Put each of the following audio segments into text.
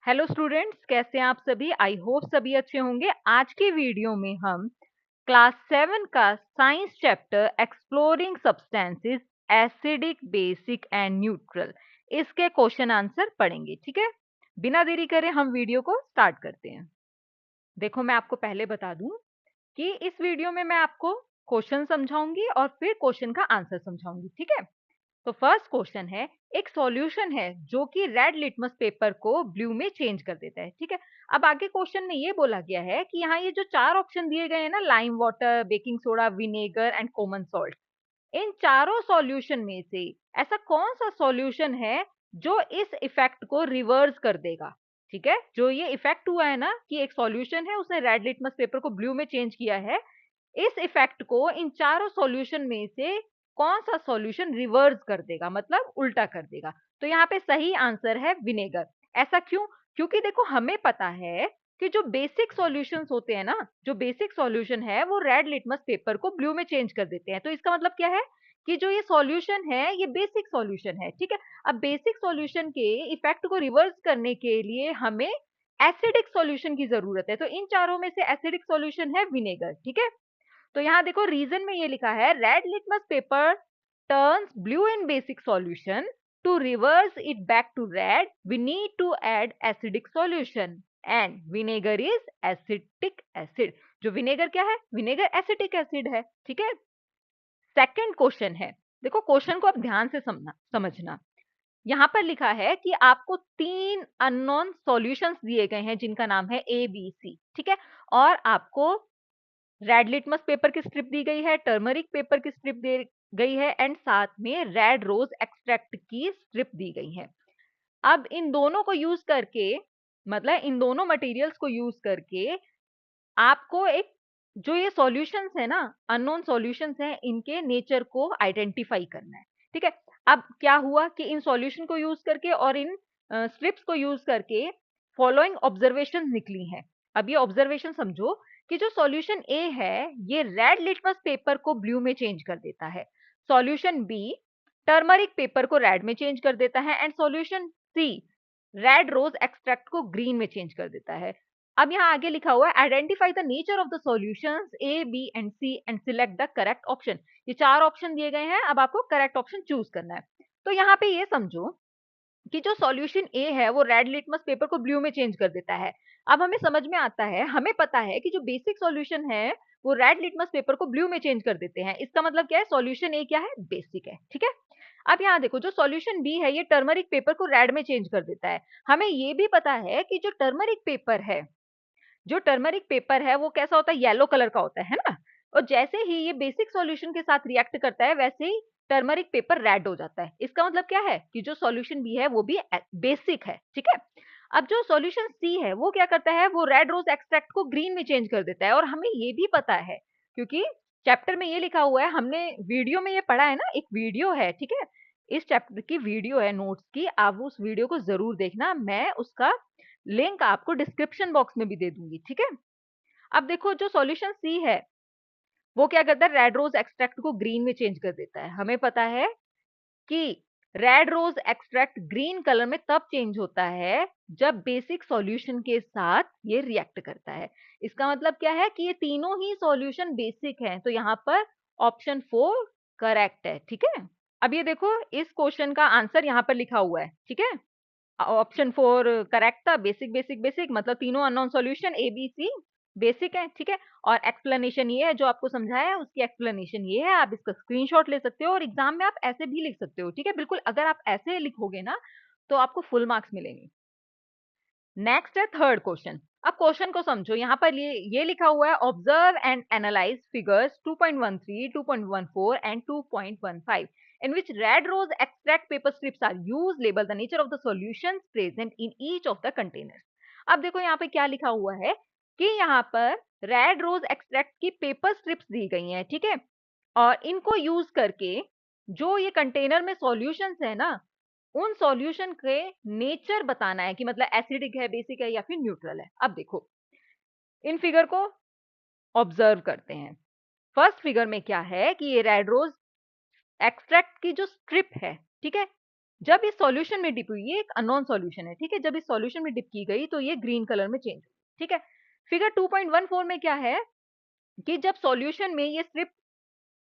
Hello students, कैसे हैं आप सभी। आई होप सभी अच्छे होंगे। आज के वीडियो में हम क्लास 7 का science chapter exploring substances acidic, basic and neutral, इसके क्वेश्चन आंसर पढ़ेंगे। ठीक है, बिना देरी करे हम वीडियो को स्टार्ट करते हैं। देखो, मैं आपको पहले बता दूं कि इस वीडियो में मैं आपको क्वेश्चन समझाऊंगी और फिर क्वेश्चन का आंसर समझाऊंगी। ठीक है, तो फर्स्ट क्वेश्चन है, एक सॉल्यूशन है जो कि रेड लिटमस पेपर को ब्लू में चेंज कर देता है। ठीक है, अब आगे क्वेश्चन में ये बोला गया है कि यहाँ ये जो चार ऑप्शन दिए गए हैं ना, lime water, baking soda, vinegar and common salt, इन चारों सॉल्यूशन में से ऐसा कौन सा सॉल्यूशन है जो इस इफेक्ट को रिवर्स कर देगा। ठीक है, जो ये इफेक्ट हुआ है ना कि एक सॉल्यूशन है उसने रेड लिटमस पेपर को ब्लू में चेंज किया है, इस इफेक्ट को इन चारों सॉल्यूशन में से कौन सा सॉल्यूशन रिवर्स कर देगा, मतलब उल्टा कर देगा। तो यहाँ पे सही आंसर है विनेगर। ऐसा क्यों? क्योंकि देखो, हमें पता है कि जो बेसिक सॉल्यूशंस होते हैं ना, जो बेसिक सॉल्यूशन है वो रेड लिटमस पेपर को ब्लू में चेंज कर देते हैं। तो इसका मतलब क्या है कि जो ये सॉल्यूशन है ये बेसिक सॉल्यूशन है। ठीक है, अब बेसिक सॉल्यूशन के इफेक्ट को रिवर्स करने के लिए हमें एसिडिक सॉल्यूशन की जरूरत है। तो इन चारों में से एसिडिक सॉल्यूशन है विनेगर। ठीक है, तो यहाँ देखो, रीजन में ये लिखा है red litmus paper turns blue in basic solution, to reverse it back to red we need to add acidic solution and vinegar is acetic acid. जो विनेगर क्या है? विनेगर एसिटिक एसिड है। ठीक है, सेकंड क्वेश्चन है, देखो question को अब ध्यान से समझना। यहाँ पर लिखा है कि आपको तीन अननोन सॉल्यूशंस दिए गए हैं जिनका नाम है ए बी सी। ठीक है, और आपको रेड लिटमस पेपर की स्ट्रिप दी गई है, टर्मरिक पेपर की स्ट्रिप दी गई है एंड साथ में रेड रोज एक्सट्रैक्ट की स्ट्रिप दी गई है। अब इन दोनों को यूज करके, मतलब इन दोनों मटेरियल्स को यूज करके आपको एक, जो ये सॉल्यूशंस है ना, अननोन सॉल्यूशंस हैं, इनके नेचर को आइडेंटिफाई करना है। ठीक है, अब क्या हुआ कि इन सॉल्यूशन को यूज करके और इन स्ट्रिप्स को यूज करके फॉलोइंग ऑब्जर्वेशन निकली हैं। अब ये ऑब्जर्वेशन समझो कि जो सॉल्यूशन ए है ये रेड लिटमस पेपर को ब्लू में चेंज कर देता है, सॉल्यूशन बी टर्मरिक पेपर को रेड में चेंज कर देता है and solution C red rose extract को ग्रीन में चेंज कर देता है। अब यहाँ आगे लिखा हुआ है identify the nature of the solutions A B and C and select the correct option. ये चार ऑप्शन दिए गए हैं, अब आपको करेक्ट ऑप्शन चूज करना है। तो यहाँ पे ये समझो कि जो सॉल्यूशन ए है वो रेड लिटमस पेपर को ब्लू में चेंज कर देता है। अब हमें समझ में आता है, हमें पता है कि जो बेसिक सॉल्यूशन है वो रेड लिटमस पेपर को ब्लू में चेंज कर देते हैं। इसका मतलब क्या है? सॉल्यूशन ए क्या है? बेसिक है। ठीक है, अब यहाँ देखो, जो सॉल्यूशन बी है ये टर्मरिक पेपर को रेड में चेंज कर देता है। हमें ये भी पता है कि जो टर्मरिक पेपर है, जो टर्मरिक पेपर है वो कैसा होता है? येलो कलर का होता है ना। और जैसे ही ये बेसिक सॉल्यूशन के साथ रिएक्ट करता है वैसे ही टर्मरिक पेपर रेड हो जाता है। इसका मतलब क्या है कि जो सॉल्यूशन बी है वो भी बेसिक है। ठीक है, अब जो सॉल्यूशन सी है वो क्या करता है? वो रेड रोज एक्सट्रैक्ट को ग्रीन में चेंज कर देता है। और हमें ये भी पता है क्योंकि चैप्टर में ये लिखा हुआ है, हमने वीडियो में ये पढ़ा है ना, एक वीडियो है। ठीक है, इस चैप्टर की वीडियो है नोट्स की, आप उस वीडियो को जरूर देखना, मैं उसका लिंक आपको डिस्क्रिप्शन बॉक्स में भी दे दूंगी। ठीक है, अब देखो, जो सॉल्यूशन सी है वो क्या करता है? रेड रोज एक्सट्रैक्ट को ग्रीन में चेंज कर देता है। हमें पता है कि red rose extract green colour में तब चेंज होता है जब बेसिक सॉल्यूशन के साथ ये रिएक्ट करता है। इसका मतलब क्या है कि ये तीनों ही सॉल्यूशन बेसिक हैं। तो यहाँ पर ऑप्शन 4 करेक्ट है। ठीक है, अब ये देखो, इस क्वेश्चन का आंसर यहाँ पर लिखा हुआ है। ठीक है, ऑप्शन 4 करेक्ट था। बेसिक बेसिक बेसिक मतलब तीनों unknown solution A B C basic है। ठीक है, और एक्सप्लेनेशन ये है, जो आपको समझाया है उसकी एक्सप्लेनेशन ये है। आप इसका स्क्रीनशॉट ले सकते हो और एग्जाम में आप ऐसे भी लिख सकते हो। ठीक है, बिल्कुल, अगर आप ऐसे लिखोगे ना तो आपको फुल मार्क्स मिलेंगे। नेक्स्ट है थर्ड क्वेश्चन। अब क्वेश्चन को समझो, यहाँ पर ये लिखा हुआ है observe and analyse figures 2.13, 2.14 and 2.15 in which red rose extract paper strips are used. Label the nature of the solutions present in each of the containers. अब देखो यहाँ पे क्या लिखा हुआ है कि यहाँ पर रेड रोज एक्सट्रैक्ट की पेपर स्ट्रिप्स दी गई हैं। ठीक है, और इनको यूज करके जो ये कंटेनर में सॉल्यूशंस है ना, उन सॉल्यूशन के नेचर बताना है कि मतलब एसिडिक है, बेसिक है या फिर न्यूट्रल है। अब देखो, इन फिगर को ऑब्जर्व करते हैं। फर्स्ट फिगर में क्या है कि ये रेड रोज एक्सट्रैक्ट की जो स्ट्रिप है, ठीक है, जब इस सॉल्यूशन में डिप हुई, ये एक अननोन सॉल्यूशन है, ठीक है, जब इस सॉल्यूशन में डिप की गई तो ये ग्रीन कलर में चेंज, ठीक है। फिगर 2.14 में क्या है कि जब सॉल्यूशन में ये स्ट्रिप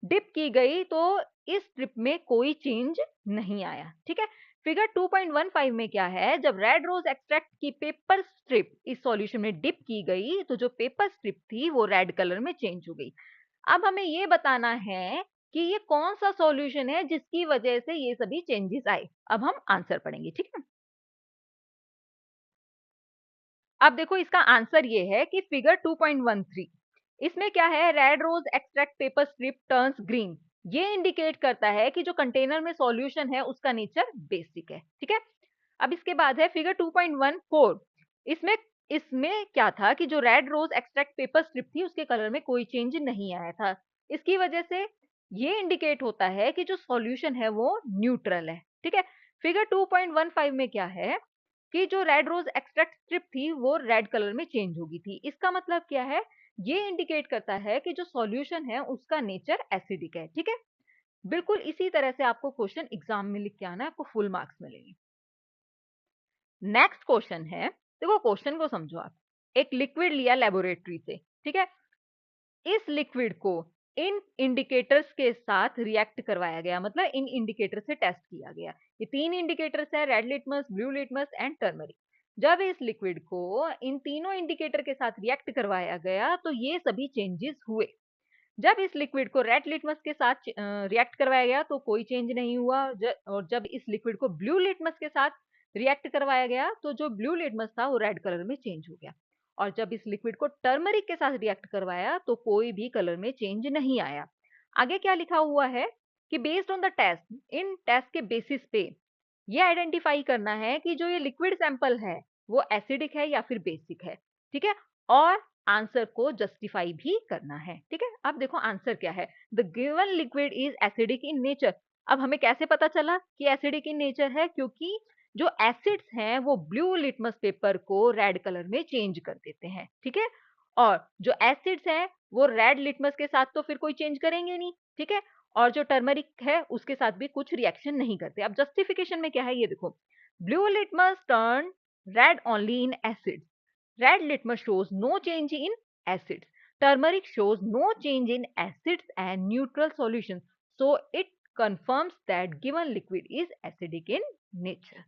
डिप की गई तो इस स्ट्रिप में कोई चेंज नहीं आया, ठीक है। फिगर 2.15 में क्या है, जब रेड रोज एक्सट्रैक्ट की पेपर स्ट्रिप इस सॉल्यूशन में डिप की गई तो जो पेपर स्ट्रिप थी वो रेड कलर में चेंज हो गई। अब हमें ये बताना है कि ये कौन सा सॉल्यूशन है जिसकी वजह से ये सभी चेंजेस आए। अब हम आंसर पढ़ेंगे, ठीक है। अब देखो इसका आंसर ये है कि फिगर 2.13 इसमें क्या है, red rose extract paper strip turns green, ये इंडिकेट करता है कि जो कंटेनर में सॉल्यूशन है उसका नेचर बेसिक है, ठीक है। अब इसके बाद है फिगर 2.14, इसमें इसमें क्या था कि जो red rose extract paper strip थी उसके कलर में कोई चेंज नहीं आया था, इसकी वजह से ये इंडिकेट होता है कि जो सॉल्यूशन है वो न्यूट्रल है, ठीक है। फिगर 2.15 में क्या है कि जो रेड रोज एक्सट्रैक्ट स्ट्रिप थी वो रेड कलर में चेंज होगी थी, इसका मतलब क्या है, ये इंडिकेट करता है कि जो सॉल्यूशन है उसका नेचर एसिडिक है, ठीक है। बिल्कुल इसी तरह से आपको क्वेश्चन एग्जाम में लिख के आना है, आपको फुल मार्क्स मिलेंगे। नेक्स्ट क्वेश्चन है, देखो क्वेश्चन को समझो आप, एक लिक्विड लिया लेबोरेटरी से, ठीक है, इस लिक्विड को इन इंडिकेटर्स के साथ रिएक्ट करवाया गया, मतलब इन इंडिकेटर से टेस्ट किया गया। ये तीन इंडिकेटर्स है, red litmus, blue litmus and turmeric. जब इस लिक्विड को इन तीनों इंडिकेटर के साथ रिएक्ट करवाया गया तो ये सभी चेंजेस हुए। जब इस लिक्विड को रेड लिटमस के साथ रिएक्ट करवाया गया तो कोई चेंज नहीं हुआ, और जब इस लिक्विड को ब्लू लिटमस के साथ रिएक्ट करवाया गया तो जो ब्लू लिटमस था वो रेड कलर में चेंज हो गया, और जब इस लिक्विड को टर्मरिक के साथ रिएक्ट करवाया तो कोई भी कलर में चेंज नहीं आया। आगे क्या लिखा हुआ है कि बेस्ड ऑन द टेस्ट, इन टेस्ट के बेसिस पे ये आइडेंटिफाई करना है कि जो ये लिक्विड सैंपल है वो एसिडिक है या फिर बेसिक है, ठीक है, और आंसर को जस्टिफाई भी करना है, ठीक है। अब देखो आंसर क्या है, the given liquid is acidic in nature. अब हमें कैसे पता चला कि एसिडिक इन नेचर है, क्योंकि जो एसिड्स हैं वो ब्लू लिटमस पेपर को रेड कलर में चेंज कर देते हैं, ठीक है, और जो एसिड्स हैं वो रेड लिटमस के साथ तो फिर कोई चेंज करेंगे नहीं, ठीक है, और जो टर्मरिक है उसके साथ भी कुछ रिएक्शन नहीं करते। अब जस्टिफिकेशन में क्या है ये देखो, blue litmus turn red only in acids, red litmus shows no change in acids, turmeric shows no change in acids and neutral solutions, so it confirms that given liquid is acidic in nature.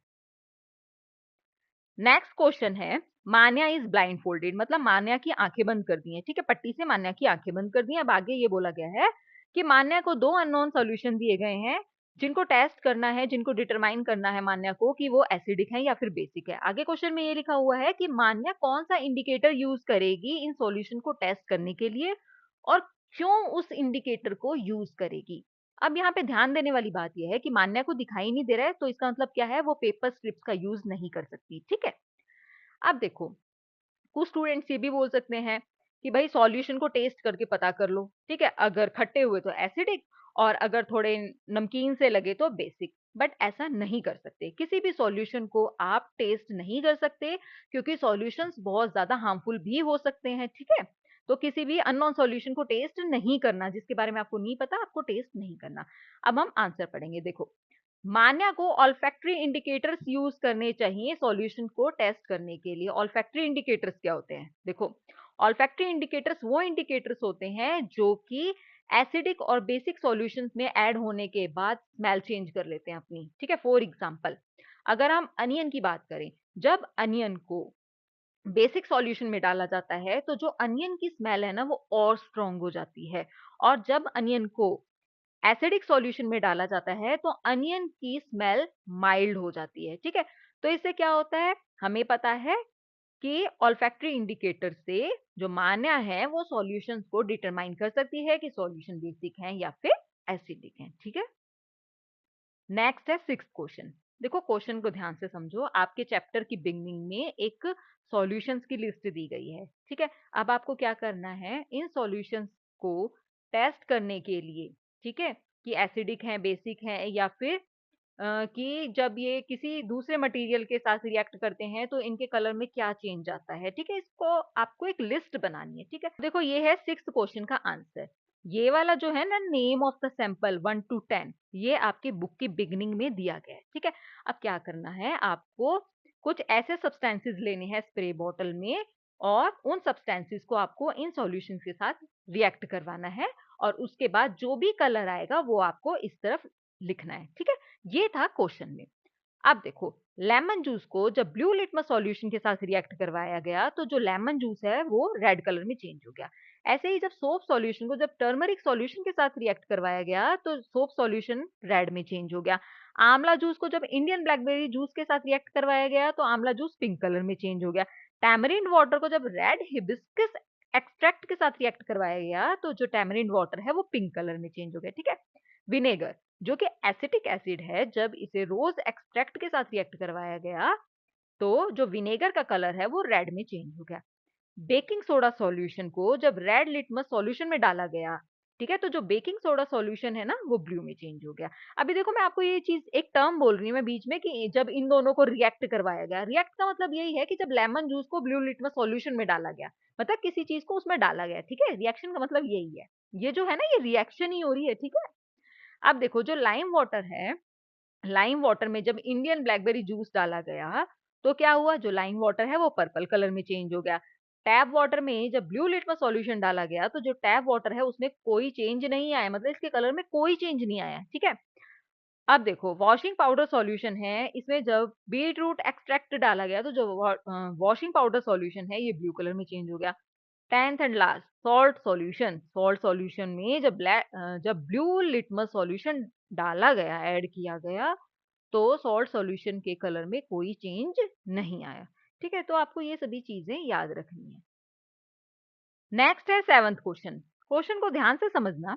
Next question है, मान्या is blind folded, मतलब मान्या की आंखें बंद कर दी हैं, ठीक है, पट्टी से मान्या की आंखें बंद कर दी हैं। अब आगे ये बोला गया है कि मान्या को दो अननोन सॉल्यूशन दिए गए हैं जिनको टेस्ट करना है, जिनको डिटरमाइन करना है मान्या को कि वो एसिडिक है या फिर बेसिक है। आगे क्वेश्चन में ये लिखा हुआ है कि मान्या कौन सा इंडिकेटर यूज करेगी इन सॉल्यूशन को टेस्ट करने के लिए और क्यों उस इंडिकेटर को यूज करेगी। अब यहाँ पे ध्यान देने वाली बात यह है कि मान्या को दिखाई नहीं दे रहा है तो इसका मतलब क्या है, वो पेपर स्ट्रिप्स का यूज नहीं कर सकती, ठीक है। अब देखो कुछ स्टूडेंट्स ये भी बोल सकते हैं कि भाई सॉल्यूशन को टेस्ट करके पता कर लो, ठीक है, अगर खट्टे हुए तो एसिडिक और अगर थोड़े नमकीन से लगे तो बेसिक। बट ऐसा नहीं कर सकते, किसी भी सॉल्यूशन को आप टेस्ट नहीं कर सकते क्योंकि सॉल्यूशंस बहुत ज्यादा हार्मफुल भी हो सकते हैं, ठीक है। तो किसी भी अननोन सॉल्यूशन को टेस्ट नहीं करना, जिसके बारे में आपको नहीं पता आपको टेस्ट नहीं करना। अब हम आंसर पढ़ेंगे, देखो मान्या को ऑल्फैक्टरी इंडिकेटर्स यूज करने चाहिए सॉल्यूशन को टेस्ट करने के लिए। ऑल्फैक्टरी इंडिकेटर्स क्या होते हैं, देखो ऑल्फैक्टरी इंडिकेटर्स वो इंडिकेटर्स होते हैं जो कि एसिडिक और बेसिक सॉल्यूशंस में ऐड होने के बाद स्मेल चेंज कर लेते हैं अपनी, ठीक है। फॉर एग्जांपल अगर हम अनियन की बात करें, जब अनियन को बेसिक सॉल्यूशन में डाला जाता है तो जो अनियन की स्मेल है ना वो और स्ट्रांग हो जाती है, और जब अनियन को एसिडिक सॉल्यूशन में डाला जाता है तो अनियन की स्मेल माइल्ड हो जाती है, ठीक है। तो इससे क्या होता है, हमें पता है कि ऑल्फैक्टरी इंडिकेटर से जो मान्या है वो सॉल्यूशंस को डिटरमाइन कर सकती है कि सॉल्यूशन बेसिक है या फिर एसिडिक है, ठीक है। नेक्स्ट है सिक्स्थ क्वेश्चन, देखो क्वेश्चन को ध्यान से समझो, आपके चैप्टर की बिगनिंग में एक सॉल्यूशंस की लिस्ट दी गई है, ठीक है। अब आपको क्या करना है, इन सॉल्यूशंस को टेस्ट करने के लिए, ठीक है, कि एसिडिक है बेसिक है या फिर कि जब ये किसी दूसरे मटेरियल के साथ रिएक्ट करते हैं तो इनके कलर में क्या चेंज आता है, ठीक है। इसको आपको एक लिस्ट बनानी है, ठीक है। देखो ये है सिक्स्थ क्वेश्चन का आंसर, ये वाला जो है ना, name of the sample 1 to 10, ये आपकी बुक की बिगनिंग में दिया गया है, ठीक है। अब क्या करना है, आपको कुछ ऐसे सब्सटेंसेस लेने हैं स्प्रे बॉटल में, और उन सब्सटेंसेस को आपको इन सॉल्यूशंस के साथ रिएक्ट करवाना है, और उसके बाद जो भी कलर आएगा वो आपको इस तरफ लिखना है, ठीक है। ये था क्वेश्चन में। अब देखो, लेमन जूस को जब ब्लू लिटमस सॉल्यूशन के साथ रिएक्ट करवाया गया, तो जो लेमन जूस है वो रेड कलर में चेंज हो गया। ऐसे ही जब सोप सॉल्यूशन को जब टर्मरिक सॉल्यूशन के साथ रिएक्ट करवाया गया, तो सोप सॉल्यूशन रेड में चेंज हो गया। आंवला जूस को जब इंडियन ब्लैकबेरी जूस के साथ रिएक्ट करवाया गया, तो आंवला जूस पिंक कलर में चेंज हो गया। टैमरिंड वाटर को जब रेड हिबिस्कस एक्सट्रैक्ट के साथ रिएक्ट करवाया गया, तो जो टैमरिंड वाटर है वो पिंक कलर में चेंज हो गया, ठीक है। विनेगर, जो कि एसिटिक एसिड है, जब इसे रोज एक्सट्रैक्ट के साथ रिएक्ट करवाया गया, तो जो विनेगर का कलर है वो रेड में चेंज हो गया। बेकिंग सोडा सॉल्यूशन को जब रेड लिटमस सॉल्यूशन में डाला गया, ठीक है, तो जो बेकिंग सोडा सॉल्यूशन है ना, वो ब्लू में चेंज हो गया। अभी देखो, मैं आपको ये चीज एक टर्म बोल रही हूँ मैं बीच में, कि जब इन दोनों को रिएक्ट करवाया गया, रिएक्ट का मतलब यही है कि जब लेमन जूस को ब्लू लिटमस सॉल्यूशन में डाला गया, मतलब किसी चीज को उसमें डाला गया, ठीक है। रिएक्शन का मतलब यही है, ये जो है ना, ये रिएक्शन ही हो रही है, ठीक है। अब देखो, जो लाइम वाटर है, लाइम वाटर में जब इंडियन ब्लैकबेरी जूस डाला गया, तो क्या हुआ, जो लाइम वाटर है वो पर्पल कलर में चेंज हो गया। टैप वाटर में जब ब्लू लिटमस सॉल्यूशन डाला गया, तो जो टैप वाटर है उसमें कोई चेंज नहीं आया, मतलब इसके कलर में कोई चेंज नहीं आया, ठीक है। अब देखो, वॉशिंग पाउडर सॉल्यूशन है, इसमें जब बीट रूट एक्सट्रैक्ट डाला गया, तो जो वॉशिंग पाउडर सॉल्यूशन है ये ब्लू कलर में चेंज हो गया। 10th and last, salt solution, salt solution में जब ब्लू लिटमस सॉल्यूशन डाला गया, ऐड किया गया, तो सॉल्ट सॉल्यूशन के कलर में कोई चेंज नहीं आया, ठीक है। तो आपको ये सभी चीजें याद रखनी है। नेक्स्ट है 7th क्वेश्चन। क्वेश्चन को ध्यान से समझना।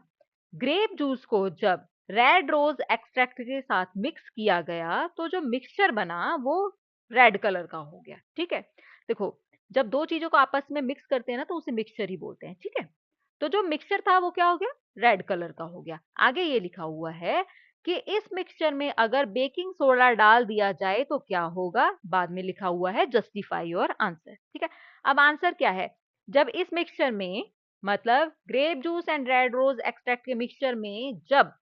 ग्रेप जूस को जब रेड रोज एक्सट्रैक्ट के साथ मिक्स किया गया, तो जो मिक्सचर बना वो रेड कलर का हो गया, ठीक है। देखो, जब दो चीजों को आपस में मिक्स करते हैं ना, तो उसे मिक्सचर ही बोलते हैं, ठीक है। तो जो मिक्सचर था वो क्या हो गया, रेड कलर का हो गया। आगे ये लिखा हुआ है कि इस मिक्सचर में अगर बेकिंग सोडा डाल दिया जाए तो क्या होगा, बाद में लिखा हुआ है जस्टिफाई योर आंसर, ठीक है। अब आंसर क्या है, जब इस मिक्सचर में, मतलब grape juice and red rose extract के मिक्सचर में जब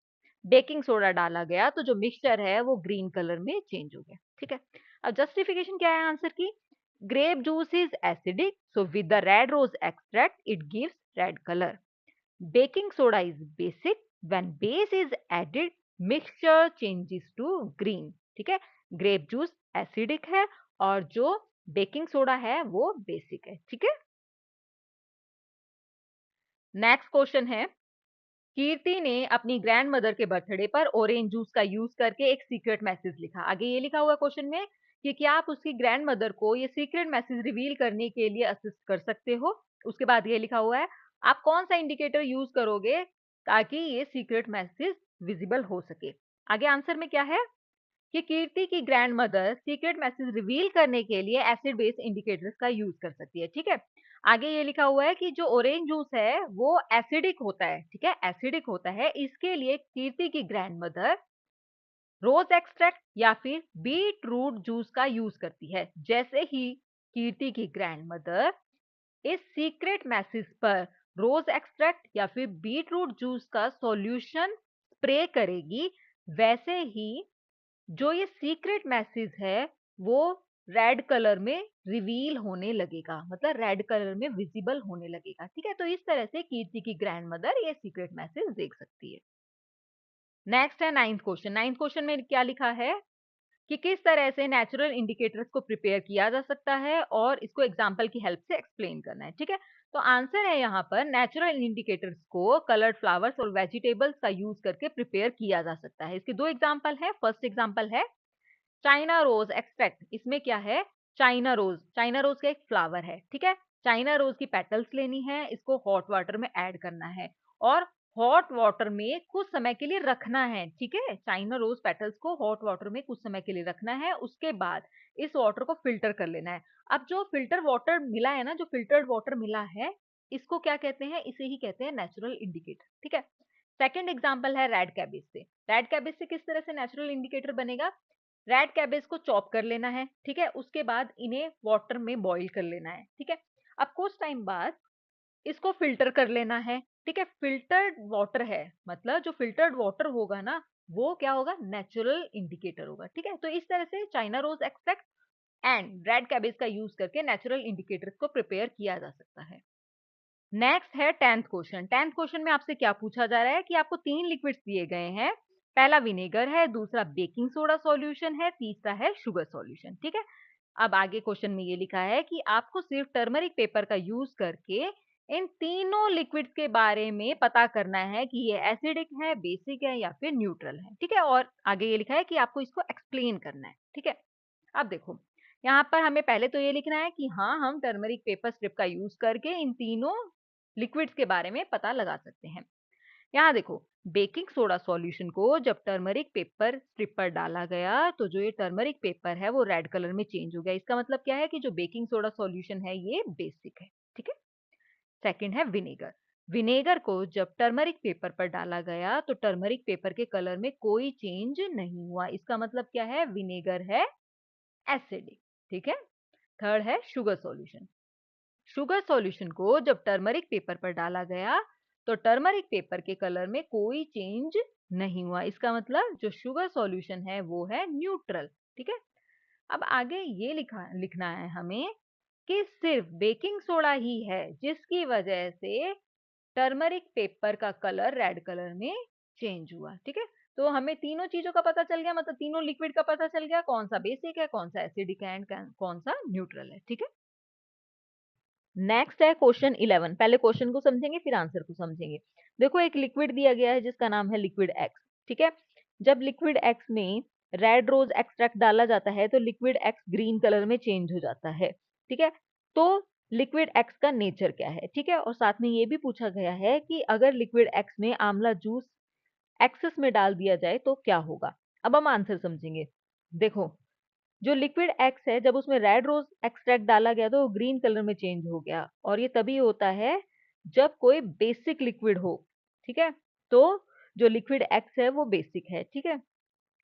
बेकिंग सोडा डाला गया, तो जो मिक्सचर है वो ग्रीन कलर में चेंज हो गया, ठीक है। अब जस्टिफिकेशन क्या है आंसर की, grape juice is acidic, so with the red rose extract it gives red colour. Baking soda is basic, when base is added mixture changes to green, ठीक है। ग्रेप जूस एसिडिक है, और जो baking soda है वो basic है, ठीक है। नेक्स्ट क्वेश्चन है, कीर्ति ने अपनी ग्रैंड मदर के बर्थडे पर ऑरेंज जूस का यूज करके एक सीक्रेट मैसेज लिखा। आगे ये लिखा हुआ क्वेश्चन में कि क्या आप उसकी ग्रैंड मदर को ये सीक्रेट मैसेज रिवील करने के लिए असिस्ट कर सकते हो। उसके बाद ये लिखा हुआ है, आप कौन सा इंडिकेटर यूज करोगे ताकि ये सीक्रेट मैसेज विजिबल हो सके। आगे आंसर में क्या है कि कीर्ति की grand mother secret message reveal करने के लिए एसिड बेस इंडिकेटर्स का यूज कर सकती है, ठीक है। आगे ये लिखा हुआ है कि जो ऑरेंज जूस है वो एसिडिक होता है, ठीक है, एसिडिक होता है, इसके लिए कीर्ति की ग्रैंड मदर रोज एक्सट्रैक्ट या फिर बीट रूट जूस का यूज करती है। जैसे ही कीर्ति की ग्रैंड मदर इस सीक्रेट मैसेज पर रोज एक्सट्रैक्ट या फिर बीट रूट जूस का सॉल्यूशन स्प्रे करेगी, वैसे ही जो ये सीक्रेट मैसेज है वो रेड कलर में रिवील होने लगेगा, मतलब रेड कलर में विजिबल होने लगेगा, ठीक है। तो इस तरह से कीर्ति की ग्रैंड मदर ये सीक्रेट मैसेज देख सकती है। नेक्स्ट है 9th क्वेश्चन। 9th क्वेश्चन में क्या लिखा है कि किस तरह से नेचुरल इंडिकेटर्स को प्रिपेयर किया जा सकता है, और इसको एग्जांपल की हेल्प से एक्सप्लेन करना है, ठीक है। तो आंसर है यहाँ पर, नेचुरल इंडिकेटर्स को कलर्ड फ्लावर्स और वेजिटेबल्स का यूज करके प्रिपेयर किया जा सकता है। इसके दो एग्जांपल है। फर्स्ट एग्जांपल है चाइना रोज एक्सट्रैक्ट। इसमें क्या है, चाइना रोज, चाइना रोज का एक फ्लावर है, ठीक है। चाइना रोज की पेटल्स लेनी है, इसको हॉट वाटर में ऐड करना है, और हॉट वाटर में कुछ समय के लिए रखना है, ठीक है। चाइना रोज पेटल्स को हॉट वाटर में कुछ समय के लिए रखना है, उसके बाद इस वाटर को फिल्टर कर लेना है। अब जो फिल्टर वाटर मिला है ना, जो फिल्टर्ड वाटर मिला है, इसको क्या कहते हैं, इसे ही कहते हैं नेचुरल इंडिकेटर, ठीक है। सेकेंड एग्जाम्पल है रेड कैबेज से। रेड कैबेज से किस तरह से नेचुरल इंडिकेटर बनेगा, रेड कैबेज को चॉप कर लेना है, ठीक है, उसके बाद इन्हें वाटर में बॉईल कर लेना है, ठीक है। अब कुछ टाइम बाद इसको फिल्टर कर लेना है, ठीक है, फिल्टर्ड वाटर है, मतलब जो फिल्टर्ड वाटर होगा ना वो क्या होगा, नेचुरल इंडिकेटर होगा। ठीक है, तो इस तरह से China rose extract and red cabbage का यूज करके नेचुरल इंडिकेटर को प्रिपेयर किया जा सकता है। नेक्स्ट है 10th क्वेश्चन। 10th क्वेश्चन में आपसे क्या पूछा जा रहा है कि आपको 3 लिक्विड्स दिए गए हैं। पहला विनेगर है, दूसरा बेकिंग सोडा सॉल्यूशन है, तीसरा है शुगर सॉल्यूशन। ठीक है, अब आगे क्वेश्चन में ये लिखा है कि आपको सिर्फ टर्मरिक पेपर का यूज करके इन तीनों लिक्विड्स के बारे में पता करना है कि ये एसिडिक है, बेसिक है या फिर न्यूट्रल है। ठीक है, और आगे ये लिखा है कि आपको इसको एक्सप्लेन करना है। ठीक है, अब देखो यहाँ पर हमें पहले तो ये लिखना है कि हाँ, हम टर्मरिक पेपर स्ट्रिप का यूज करके इन तीनों लिक्विड्स के बारे में पता लगा सकते हैं। यहाँ देखो, बेकिंग सोडा सॉल्यूशन को जब टर्मरिक पेपर स्ट्रिप पर डाला गया तो जो ये टर्मरिक पेपर है वो रेड कलर में चेंज हो गया। इसका मतलब क्या है कि जो बेकिंग सोडा सॉल्यूशन है ये बेसिक है। ठीक है, सेकंड है विनेगर। विनेगर को जब टर्मरिक पेपर पर डाला गया तो टर्मरिक पेपर के कलर में कोई चेंज नहीं हुआ। इसका मतलब क्या है, विनेगर है एसिडिक। ठीक है, थर्ड है शुगर सॉल्यूशन। शुगर सॉल्यूशन को जब टर्मरिक पेपर पर डाला गया तो टर्मरिक पेपर के कलर में कोई चेंज नहीं हुआ। इसका मतलब जो शुगर सॉल्यूशन है वो है न्यूट्रल। ठीक है, अब आगे ये लिखना है हमें कि सिर्फ बेकिंग सोडा ही है जिसकी वजह से टर्मरिक पेपर का कलर रेड कलर में चेंज हुआ। ठीक है, तो हमें तीनों चीजों का पता चल गया, मतलब तीनों लिक्विड का पता चल गया, कौन सा बेसिक है, कौन सा एसिडिक है एंड कौन सा न्यूट्रल है। ठीक है, नेक्स्ट है क्वेश्चन 11। पहले क्वेश्चन को समझेंगे फिर आंसर को समझेंगे। देखो, एक लिक्विड दिया गया है जिसका नाम है लिक्विड एक्स। ठीक है, जब लिक्विड एक्स में रेड रोज एक्सट्रैक्ट डाला जाता है तो लिक्विड एक्स ग्रीन कलर में चेंज हो जाता है। ठीक है, तो लिक्विड एक्स का नेचर क्या है। ठीक है, और साथ में ये भी पूछा गया है कि अगर लिक्विड एक्स में आंवला जूस एक्सेस में डाल दिया जाए तो क्या होगा। अब हम आंसर समझेंगे। देखो, जो लिक्विड एक्स है जब उसमें रेड रोज एक्सट्रैक्ट डाला गया तो वो ग्रीन कलर में चेंज हो गया, और ये तभी होता है जब कोई बेसिक लिक्विड हो। ठीक है, तो जो लिक्विड एक्स है वो बेसिक है। ठीक है,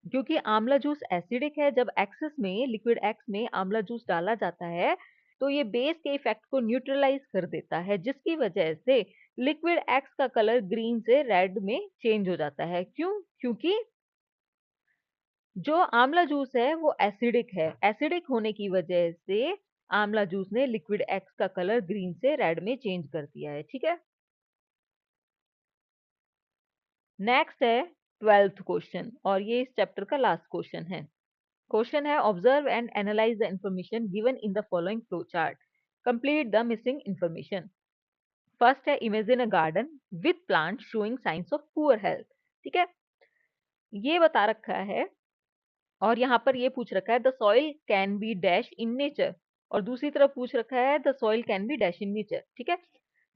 क्योंकि आंवला जूस एसिडिक है, जब एक्सेस में लिक्विड एक्स में आंवला जूस डाला जाता है तो ये बेस के इफेक्ट को न्यूट्रलाइज कर देता है, जिसकी वजह से लिक्विड एक्स का कलर ग्रीन से रेड में चेंज हो जाता है। क्यों? क्योंकि जो आंवला जूस है वो एसिडिक है। एसिडिक होने की वजह से आंवला जूस ने लिक्विड एक्स का कलर ग्रीन से रेड में चेंज कर दिया है। ठीक है, नेक्स्ट है 12th क्वेश्चन, और ये इस चैप्टर का लास्ट क्वेश्चन है। क्वेश्चन है, observe and analyse the information given in the following flow chart, complete the missing information. First है, imagine a garden with plant showing signs of poor health. ठीक है, ये बता रखा है, और यहाँ पर ये पूछ रखा है the soil can be dash in nature, और दूसरी तरफ पूछ रखा है the soil can be dash in nature. ठीक है,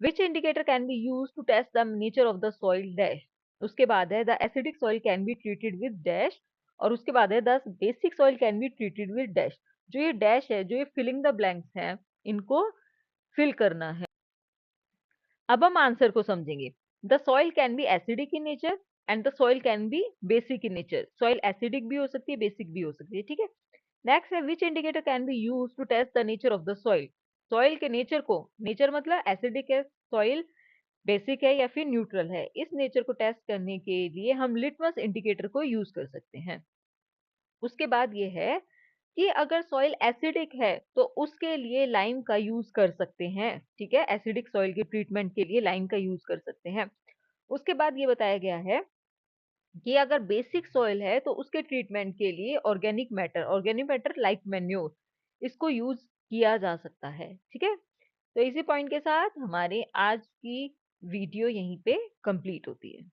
which indicator can be use to test the nature of the soil dash. उसके बाद है the acidic soil can be treated with dash, और उसके बाद है the basic soil can be treated with dash. जो ये डैश है, जो ये फिलिंग द ब्लैंक्स है, इनको फिल करना है। अब हम आंसर को समझेंगे। The soil can B acidic in nature and the soil can B basic in nature. Soil acidic भी हो सकती है, बेसिक भी हो सकती है। ठीक है, नेक्स्ट है, which indicator can be use to test the nature of the soil. Soil के नेचर को, नेचर मतलब एसिडिक है सॉइल, बेसिक है या फिर न्यूट्रल है, इस नेचर को टेस्ट करने के लिए हम लिटमस इंडिकेटर को यूज कर सकते हैं। उसके बाद ये है कि अगर सॉइल एसिडिक है तो उसके लिए लाइम का यूज कर सकते हैं। ठीक है, एसिडिक सॉइल के ट्रीटमेंट के लिए लाइम का यूज कर सकते हैं। उसके बाद ये बताया गया है कि अगर बेसिक सॉइल है तो उसके ट्रीटमेंट के लिए ऑर्गेनिक मैटर लाइक मैन्योर, इसको यूज किया जा सकता है। ठीक है, तो इसी पॉइंट के साथ हमारे आज की वीडियो यहीं पे कंप्लीट होती है।